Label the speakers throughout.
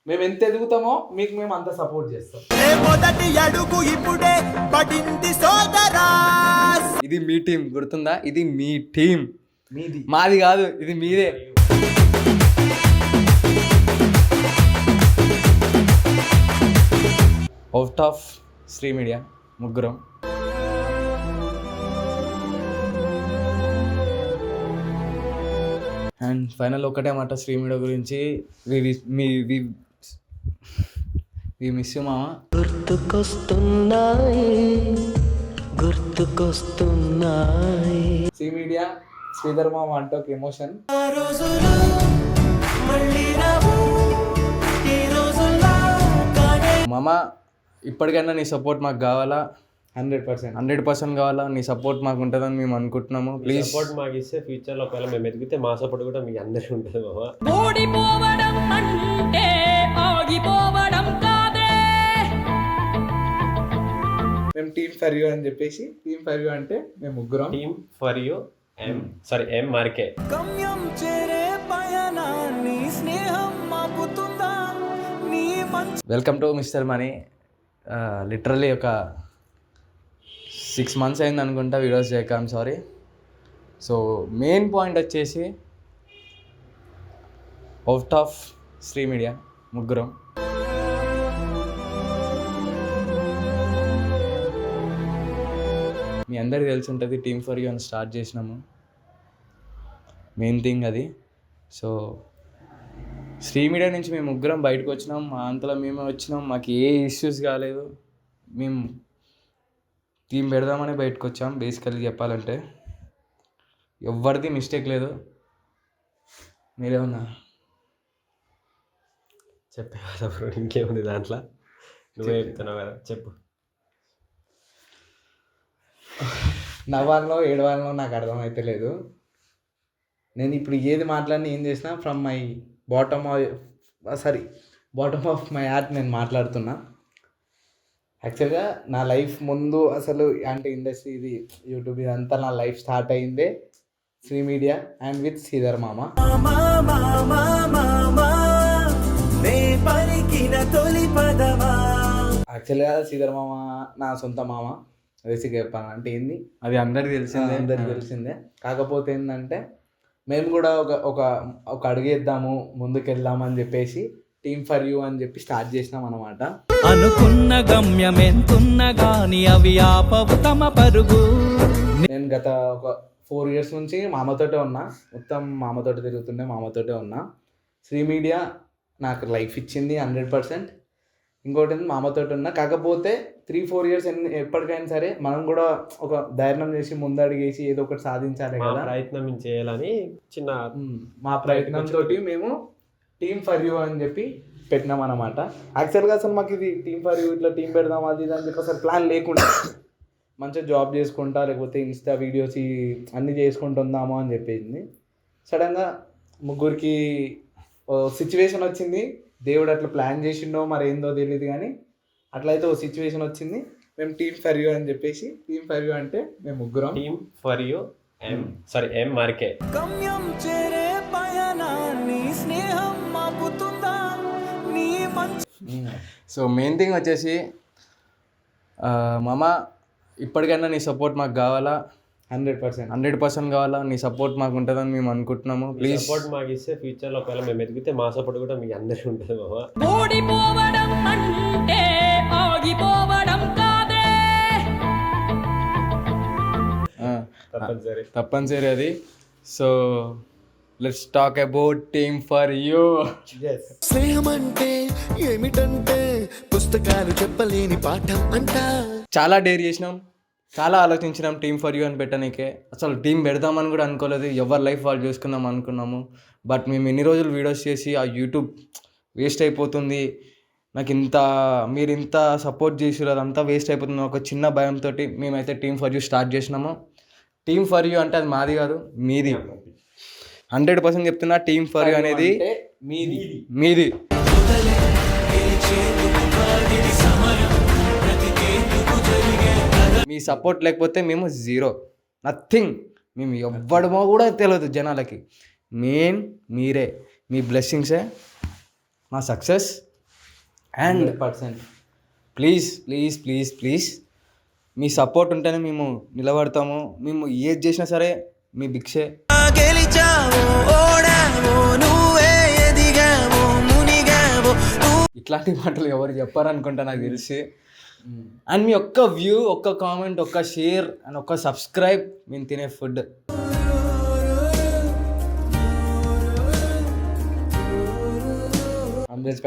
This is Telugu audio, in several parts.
Speaker 1: మేము ఎంత ఎదుగుతామో మీకు మేము అంత సపోర్ట్ చేస్తాం.
Speaker 2: మొదటి అడుగు ఇప్పుడే పడింది సోదరా.
Speaker 3: ఇది మీ టీం, గుర్తుందా? ఇది మీ టీం,
Speaker 1: మీది
Speaker 3: మాది కాదు, ఇది మీదే. అవుట్ ఆఫ్ శ్రీ మీడియా ముగ్గురం. అండ్ ఫైనల్ ఒకటే మాట శ్రీ మీడియా గురించి, వి మిస్ యూ మామ.
Speaker 4: గుర్తుకొస్తున్నాయి
Speaker 1: శ్రీ మీడియా శ్రీధర్ మామ అంటే ఒక ఎమోషన్.
Speaker 3: మామ ఇప్పటికైనా నీ సపోర్ట్ మాకు కావాలా,
Speaker 1: 100%
Speaker 3: కావాలా. నీ సపోర్ట్ మాకు ఉంటుందని మేము అనుకుంటున్నాము. ప్లీజ్
Speaker 5: సపోర్ట్ మాకు ఇస్తే ఫ్యూచర్లో ఒకవేళ మేము ఎదిగితే మా సపోర్ట్ కూడా మీకు అందరికీ ఉంటుంది మామ.
Speaker 6: ఓడిపోవడం అంటే ఆగిపోవడం కాదే.
Speaker 1: మేము టీమ్ ఫర్ యూ అని చెప్పేసి, టీమ్ ఫర్ యూ అంటే మేము ముగ్గురం.
Speaker 5: టీమ్ ఫర్ యూ ఎం మార్కే.
Speaker 2: గమ్యం చేరే పయనాన్ని స్నేహం మాపుతుందా నీ మంచి.
Speaker 3: Welcome to mister money. Literally ఒక 6 months అయింది అనుకుంటా వీడియోస్ చేయక. I'm sorry. So main point వచ్చేసి అవుట్ ఆఫ్ శ్రీ మీడియా ముగ్గురం. మీ అందరికీ తెలిసి ఉంటుంది, టీమ్ ఫర్ యూ అని స్టార్ట్ చేసినాము. మెయిన్ థింగ్ అది. సో శ్రీ మీడియా నుంచి మేము ముగ్గురం బయటకు వచ్చినాం, మా అంతలో మేమే వచ్చినాం. మాకు ఏ ఇష్యూస్ కాలేదు. మేము టీం పెడదామని బయటకు వచ్చాం. బేసికల్లీ చెప్పాలంటే ఎవరిది మిస్టేక్ లేదు. మీరేమన్నా
Speaker 5: చెప్పే కదా బ్రో, ఇంకేముంది దాంట్లో, నువ్వే చెప్తున్నావు కదా, చెప్పు.
Speaker 1: నవ్వాలనో ఏడవాలనో నాకు అర్థమైతే లేదు. నేను ఇప్పుడు ఏది మాట్లాడినా ఏం చేసినా from my bottom of my heart నేను మాట్లాడుతున్నా. యాక్చువల్గా నా లైఫ్ ముందు అసలు అంటే ఇండస్ట్రీ ఇది యూట్యూబ్ ఇదంతా నా లైఫ్ స్టార్ట్ అయిందే Sri media and with Sridhar మామ. యాక్చువల్గా శ్రీధర్ మామ నా సొంత మామ. బేసిక్గా చెప్పాలంటే ఏంది,
Speaker 3: అది అందరికీ
Speaker 1: తెలిసిందే. కాకపోతే ఏంటంటే మేము కూడా ఒక అడుగేద్దాము, ముందుకెళ్దామని చెప్పేసి టీమ్ ఫర్ యూ అని చెప్పి స్టార్ట్ చేసినాం అనమాట.
Speaker 2: అనుకున్న గమ్యం ఎంతున్నా గాని అవి ఆపవు తమ పరుగు.
Speaker 1: నేను గత ఒక 4 years నుంచి మామతోటే ఉన్నా, మొత్తం మామతోటి తిరుగుతుండే, మామతోటే ఉన్నా. శ్రీ మీడియా నాకు లైఫ్ ఇచ్చింది 100%. ఇంకోటి మామతోటి ఉన్నా. కాకపోతే 3-4 years ఎప్పటికైనా సరే మనం కూడా ఒక ధైర్యం చేసి ముందడిగేసి ఏదో ఒకటి సాధించాలి
Speaker 5: మా
Speaker 1: కదా.
Speaker 5: ప్రయత్నం చేయాలని చిన్న
Speaker 1: మా ప్రయత్నంతో మేము టీమ్ ఫర్ యూ అని చెప్పి పెట్టినాం అనమాట. యాక్చువల్గా అసలు మాకు ఇది టీమ్ ఫర్ యూ ఇట్లా టీం పెడదాం అది ఇది అని చెప్పి అసలు ప్లాన్ లేకుండా మంచిగా జాబ్ చేసుకుంటా లేకపోతే ఇన్స్టా వీడియోస్ అన్నీ చేసుకుంటుందామో అని చెప్పింది. సడన్గా ముగ్గురికి సిచ్యువేషన్ వచ్చింది. దేవుడు అట్లా ప్లాన్ చేసిండో మరి ఏందో తెలియదు, కానీ అట్లయితే ఓ సిచ్యువేషన్ వచ్చింది. మేము టీమ్ ఫర్ యూ అని చెప్పేసి, టీమ్ ఫర్ యూ అంటే మేము ముగ్గురం.
Speaker 5: టీమ్ ఫర్ యూ ఎం మార్కే.
Speaker 2: గమ్యం చేరే పయనాన్ని స్నేహం మాపుతుందా నీ మంచి.
Speaker 3: సో మెయిన్ థింగ్ వచ్చేసి మామ ఇప్పటికైనా నీ సపోర్ట్ మాకు కావాలా, 100% కావాలా. నీ సపోర్ట్ మాకు ఉంటుందని మేము అనుకుంటున్నాము. ప్లీజ్
Speaker 5: సపోర్ట్ మాకు ఇస్తే ఫ్యూచర్లో ఒకవేళ మేము ఎదిగితే మా సపోర్ట్ కూడా మీకు అందరికీ ఉంటుంది మామ.
Speaker 6: ఓడిపోవడం అంటే ఆగిపోవడం కాదే.
Speaker 5: తప్పనిసరి
Speaker 3: అది. So let's talk about team for you.
Speaker 4: స్నేహం అంటే ఏమిటంటే పుస్తకాలు చెప్పలేని పాఠం అంట.
Speaker 3: చాలా డేర్ చేసినాం, చాలా ఆలోచించినాం టీమ్ ఫర్ యూ అని పెట్టడానికే. అసలు టీం పెడదామని కూడా అనుకోలేదు. ఎవరి లైఫ్ వాళ్ళు చూసుకుందాం అనుకున్నాము. బట్ మేము ఎన్ని రోజులు వీడియోస్ చేసి ఆ యూట్యూబ్ వేస్ట్ అయిపోతుంది, నాకు మీరు ఇంత సపోర్ట్ చేసి అదంతా వేస్ట్ అయిపోతుంది ఒక చిన్న భయంతో మేమైతే టీమ్ ఫర్ యూ స్టార్ట్ చేసినాము. టీమ్ ఫర్ యూ అంటే అది మాది కాదు, మీది. 100% చెప్తున్నా, టీమ్ ఫర్ యూ అనేది మీది. మీ సపోర్ట్ లేకపోతే మేము జీరో, నథింగ్. మేము ఎవ్వడమో కూడా తెలియదు జనాలకి. మెయిన్ మీరే, మీ బ్లెస్సింగ్సే మా success. And
Speaker 1: 100%.
Speaker 3: Please please please please me support ఉంటేనే మేము నిలబడతాము. మేము ఏది చేసినా సరే మీ భిక్షే. ఇట్లాంటి మాటలు ఎవరు చెప్పారనుకుంటా నాకు తెలిసి. అండ్ మీ ఒక్క వ్యూ, ఒక్క కామెంట్, ఒక్క షేర్ అండ్ ఒక్క సబ్స్క్రైబ్ మేము తినే ఫుడ్.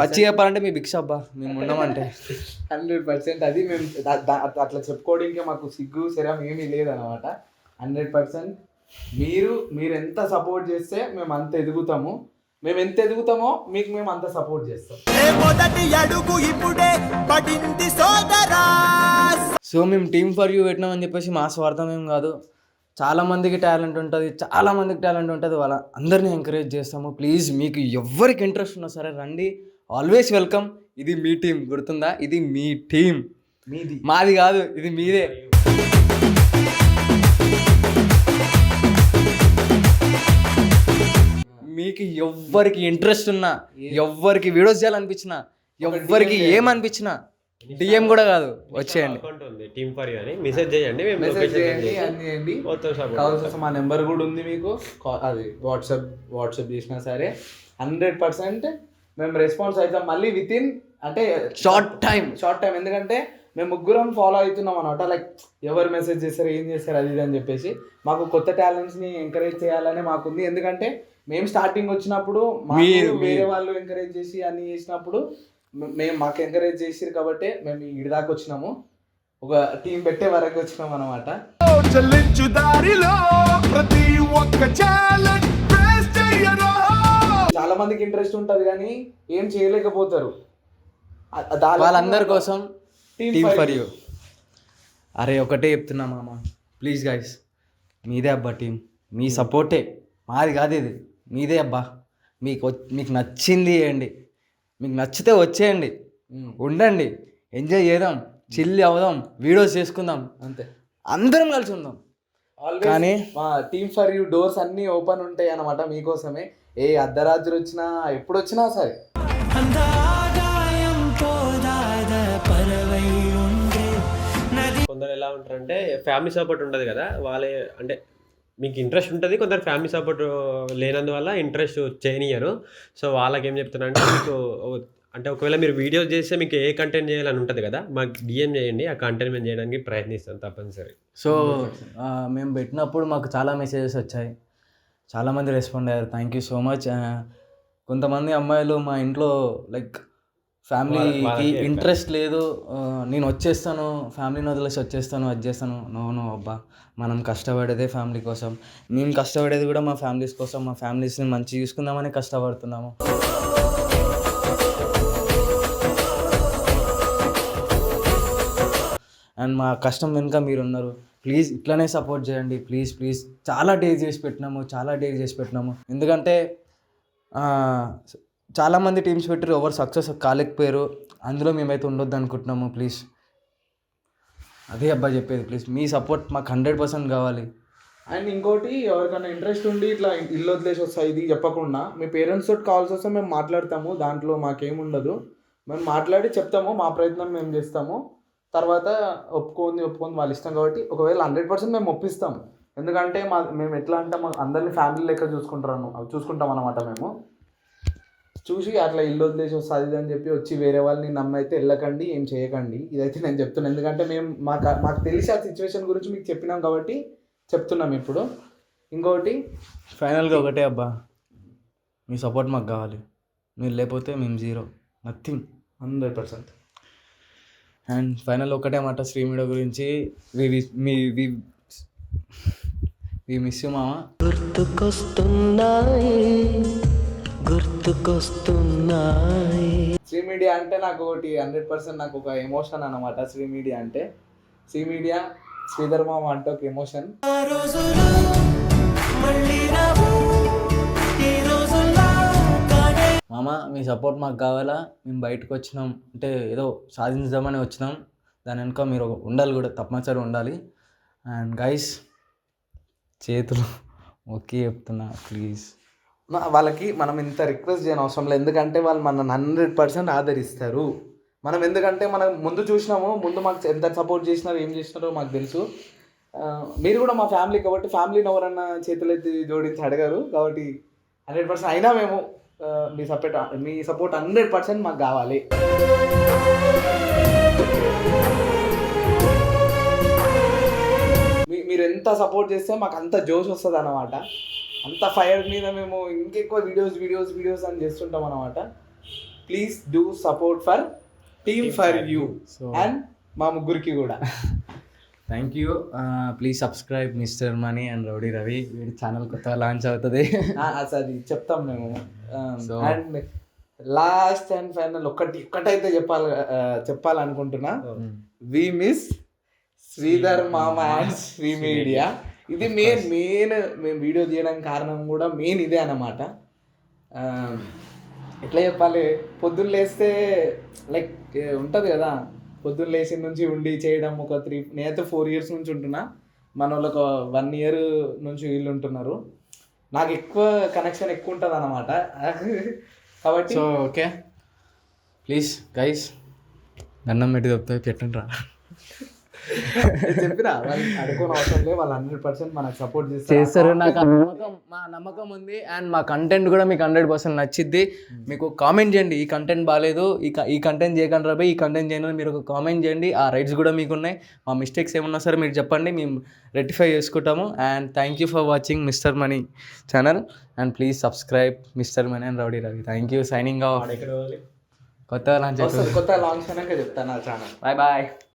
Speaker 3: పచ్చి చెప్పాలంటే మీ భిక్ష అబ్బా, మేము ఉన్నామంటే
Speaker 1: 100% అది మేము అట్లా చెప్పుకోవడానికి మాకు సిగ్గు శరం ఏమీ లేదనమాట. 100% మీరు ఎంత సపోర్ట్ చేస్తే మేము అంత ఎదుగుతాము. మేము ఎంత ఎదుగుతామో మీకు మేము అంత సపోర్ట్ చేస్తాం.
Speaker 3: సో మేము టీమ్ ఫర్ యూ పెట్టినామని చెప్పేసి మా స్వార్థం ఏం కాదు. చాలా మందికి టాలెంట్ ఉంటుంది, వాళ్ళ అందరినీ ఎంకరేజ్ చేస్తాము. ప్లీజ్ మీకు ఎవరికి ఇంట్రెస్ట్ ఉన్నా సరే రండి, ఆల్వేస్ వెల్కమ్. ఇది మీ టీం, గుర్తుందా? ఇది మీ టీం,
Speaker 1: మీది
Speaker 3: మాది కాదు, ఇది మీదే. మీకు ఎవ్వరికి ఇంట్రెస్ట్ ఉన్నా, ఎవ్వరికి వీడియోస్ చేయాలనిపించినా, ఎవ్వరికి ఏమనిపించినా డిఎం కూడా కాదు, వచ్చేయండి.
Speaker 5: అకౌంట్ ఉంది టీమ్ ఫర్ యూ అని, మెసేజ్ చేయండి, మేము
Speaker 1: మెసేజ్
Speaker 5: location
Speaker 1: చేయండి,
Speaker 5: send
Speaker 1: అన్ని చేయండి.
Speaker 5: చేస్తాం.
Speaker 1: కావాల్సిన మా నెంబర్ కూడా ఉంది మీకు. అది వాట్సాప్ చేసినా సరే 100% మేము రెస్పాన్స్ అవుతాం. మళ్ళీ విత్ ఇన్ అంటే
Speaker 3: షార్ట్ టైం.
Speaker 1: ఎందుకంటే మేము ముగ్గురం ఫాలో అవుతున్నాం అనమాట. లైక్ ఎవరు మెసేజ్ చేస్తారు, ఏం చేస్తారు, అది ఇది అని చెప్పేసి మాకు కొత్త టాలెంట్స్ని ఎంకరేజ్ చేయాలని మాకుంది. ఎందుకంటే మేము స్టార్టింగ్ వచ్చినప్పుడు వేరే వాళ్ళు ఎంకరేజ్ చేసి అన్ని చేసినప్పుడు మేము మాకు ఎంకరేజ్ చేసిరు కాబట్టి మేము ఈడి దాకా వచ్చినాము. ఒక టీం పెట్టే వరకు వచ్చినాం అనమాట. చాలా మందికి ఇంట్రెస్ట్ ఉంటుంది కానీ ఏం చేయలేకపోతారు.
Speaker 3: వాళ్ళందరి కోసం టీమ్ ఫర్ యూ. అరే ఒకటే చెప్తున్నా మామ, ప్లీజ్ గైస్, మీదే అబ్బా టీం, మీ సపోర్టే, మాది కాదు ఇది, మీదే అబ్బా. మీకు నచ్చింది చేయండి, మీకు నచ్చితే వచ్చేయండి, ఉండండి, ఎంజాయ్ చేద్దాం, చిల్లి అవుదాం, వీడియోస్ చేసుకుందాం,
Speaker 1: అంతే,
Speaker 3: అందరం కలిసి ఉందాం. కానీ
Speaker 1: మా టీమ్ ఫర్ యూ డోర్స్ అన్నీ ఓపెన్ ఉంటాయి అన్నమాట మీకోసమే. ఏ అర్ధరాత్రి వచ్చినా ఎప్పుడు వచ్చినా సరే.
Speaker 5: కొందరు ఎలా ఉంటారంటే ఫ్యామిలీ సపోర్ట్ ఉంటుంది కదా, వాళ్ళే అంటే మీకు ఇంట్రెస్ట్ ఉంటుంది, కొందరు ఫ్యామిలీ సపోర్ట్ లేనందువల్ల ఇంట్రెస్ట్ చేయనియరు. సో వాళ్ళకి ఏం చెప్తున్నా అంటే, మీకు అంటే ఒకవేళ మీరు వీడియోస్ చేస్తే మీకు ఏ కంటెంట్ చేయాలని ఉంటుంది కదా, మాకు డిఎం చేయండి, ఆ కంటెంట్ మేము చేయడానికి ప్రయత్నిస్తాం తప్పనిసరి.
Speaker 3: సో మేము పెట్టినప్పుడు మాకు చాలా మెసేజెస్ వచ్చాయి, చాలామంది రెస్పాండ్ అయ్యారు. Thank you so much. కొంతమంది అమ్మాయిలు మా ఇంట్లో లైక్ ఫ్యామిలీకి ఇంట్రెస్ట్ లేదు, నేను వచ్చేస్తాను, ఫ్యామిలీని వదిలేసి వచ్చేస్తాను, అది చేస్తాను. నో అబ్బా, మనం కష్టపడేదే ఫ్యామిలీ కోసం, మేము కష్టపడేది కూడా మా ఫ్యామిలీస్ కోసం, మా ఫ్యామిలీస్ని మంచిగా చూసుకుందామని కష్టపడుతున్నాము. అండ్ మా కష్టం వెనుక మీరు ఉన్నారు, ప్లీజ్ ఇట్లానే సపోర్ట్ చేయండి, ప్లీజ్. చాలా డేర్ చేసి పెట్టినాము. ఎందుకంటే చాలామంది టీమ్స్ పెట్టారు, ఎవరు సక్సెస్ కాలేకపోయారు, అందులో మేమైతే ఉండొద్దు అనుకుంటున్నాము. ప్లీజ్, అదే అబ్బా చెప్పేది, ప్లీజ్ మీ సపోర్ట్ మాకు 100% కావాలి.
Speaker 1: అండ్ ఇంకోటి, ఎవరికైనా ఇంట్రెస్ట్ ఉండి ఇట్లా ఇల్లు వదిలేసి వస్తాయి ఇది చెప్పకుండా మీ పేరెంట్స్ తోటి కావాల్సి వస్తే మేము మాట్లాడతాము, దాంట్లో మాకేముండదు. మేము మాట్లాడి చెప్తాము, మా ప్రయత్నం మేము చేస్తాము. తర్వాత ఒప్పుకుంది వాళ్ళ ఇష్టం కాబట్టి ఒకవేళ 100% మేము ఒప్పిస్తాము. ఎందుకంటే మేము ఎట్లా అంటే అందరినీ ఫ్యామిలీ లెక్క చూసుకుంటాం అన్నమాట. మేము చూసి అట్లా ఇల్లు వదిలేసి వస్తుంది అని చెప్పి వచ్చి వేరే వాళ్ళని నమ్మైతే వెళ్ళకండి, ఏం చేయకండి, ఇదైతే నేను చెప్తున్నాను. ఎందుకంటే మేము మాకు తెలిసి ఆ సిచ్యువేషన్ గురించి మీకు చెప్పినాం కాబట్టి చెప్తున్నాం ఇప్పుడు. ఇంకోటి
Speaker 3: ఫైనల్గా ఒకటే అబ్బా, మీ సపోర్ట్ మాకు కావాలి, మీరు లేకపోతే మేము జీరో, నథింగ్.
Speaker 1: 100%.
Speaker 3: అండ్ ఫైనల్ ఒకటే మాట శ్రీమీడియా గురించి, వి మిస్ యూ మామ. గుర్తుకొస్తున్నాయి
Speaker 1: శ్రీమీడియా అంటే నాకు ఒకటి 100% నాకు ఒక ఎమోషన్ అన్నమాట. శ్రీమీడియా అంటే శ్రీధర్ మామ అంటే ఒక ఎమోషన్.
Speaker 3: మామ మీ సపోర్ట్ మాకు కావాలా, మేము బయటకు వచ్చినాం అంటే ఏదో సాధించుదామని వచ్చినాం, దాని వెనుక మీరు ఉండాలి కూడా, తప్పనిసరి ఉండాలి. అండ్ గైస్, చేతులు ఓకే చెప్తున్నా, ప్లీజ్.
Speaker 1: వాళ్ళకి మనం ఇంత రిక్వెస్ట్ చేయని అవసరం లేదు, ఎందుకంటే వాళ్ళు మనల్ని 100% ఆదరిస్తారు. మనం ఎందుకంటే మనం ముందు చూసినాము, ముందు మాకు ఎంత సపోర్ట్ చేసినారో ఏం చేసినారో మాకు తెలుసు. మీరు కూడా మా ఫ్యామిలీ కాబట్టి ఫ్యామిలీని ఎవరన్నా చేతులెత్తి జోడించి అడగారు కాబట్టి 100% అయినా మేము మీ సపోర్ట్ 100% మాకు కావాలి. మీరు ఎంత సపోర్ట్ చేస్తే మాకు అంత జోష్ వస్తుంది అన్నమాట. అంత ఫైర్ మీద మేము ఇంకెక్కువ వీడియోస్ అని చేస్తుంటాం అన్నమాట. Please do support for team for you and మా ముగ్గురికి కూడా.
Speaker 3: Thank you. Please subscribe mister Mani and rowdy Ravi. వీడి ఛానల్ కొత్తగా లాంచ్ అవుతుంది.
Speaker 1: అది చెప్తాం మేము. అండ్ లాస్ట్ అండ్ ఫైనల్ ఒక్కటైతే చెప్పాలనుకుంటున్నా. వి మిస్ శ్రీధర్ మామ అండ్ శ్రీ మీడియా. ఇది మెయిన్ మేము వీడియో తీయడానికి కారణం కూడా మెయిన్ ఇదే అన్నమాట. ఎట్లా చెప్పాలి, పొద్దున్న లేస్తే లైక్ ఉంటుంది కదా, పొద్దున్న లేచి నుంచి ఉండి చేయడం ఒక నేనైతే 4 years నుంచి ఉంటున్నా. మన వాళ్ళకి 1 year నుంచి వీళ్ళు ఉంటున్నారు. నాకు ఎక్కువ కనెక్షన్ ఎక్కువ ఉంటుంది అన్నమాట. కాబట్టి
Speaker 3: సో ఓకే, ప్లీజ్ గైస్ దండం పెట్టి చెప్తా పెట్టండి రా.
Speaker 1: చెప్పినా వాళ్ళు అడుగుని అవసరం లేదు, వాళ్ళు 100% మనకు సపోర్ట్
Speaker 3: చేస్తారు. నాకు మా నమ్మకం ఉంది. అండ్ మా కంటెంట్ కూడా మీకు 100% నచ్చిద్ది. మీకు కామెంట్ చేయండి, ఈ కంటెంట్ బాగాలేదు, ఈ కంటెంట్ చేయకండి రాబోయ్, ఈ కంటెంట్ చేయను, మీరు ఒక కామెంట్ చేయండి. ఆ రైట్స్ కూడా మీకు ఉన్నాయి. మా మిస్టేక్స్ ఏమన్నా సరే మీరు చెప్పండి, మేము రెక్టిఫై చేసుకుంటాము. And thank you for watching mister money channel. And please subscribe mister Mani and rowdy Ravi. Thank you. Signing off. కొత్తగా లాంచ్
Speaker 1: లాంచ్ అయినాక చెప్తాను నా ఛానల్.
Speaker 3: Bye bye.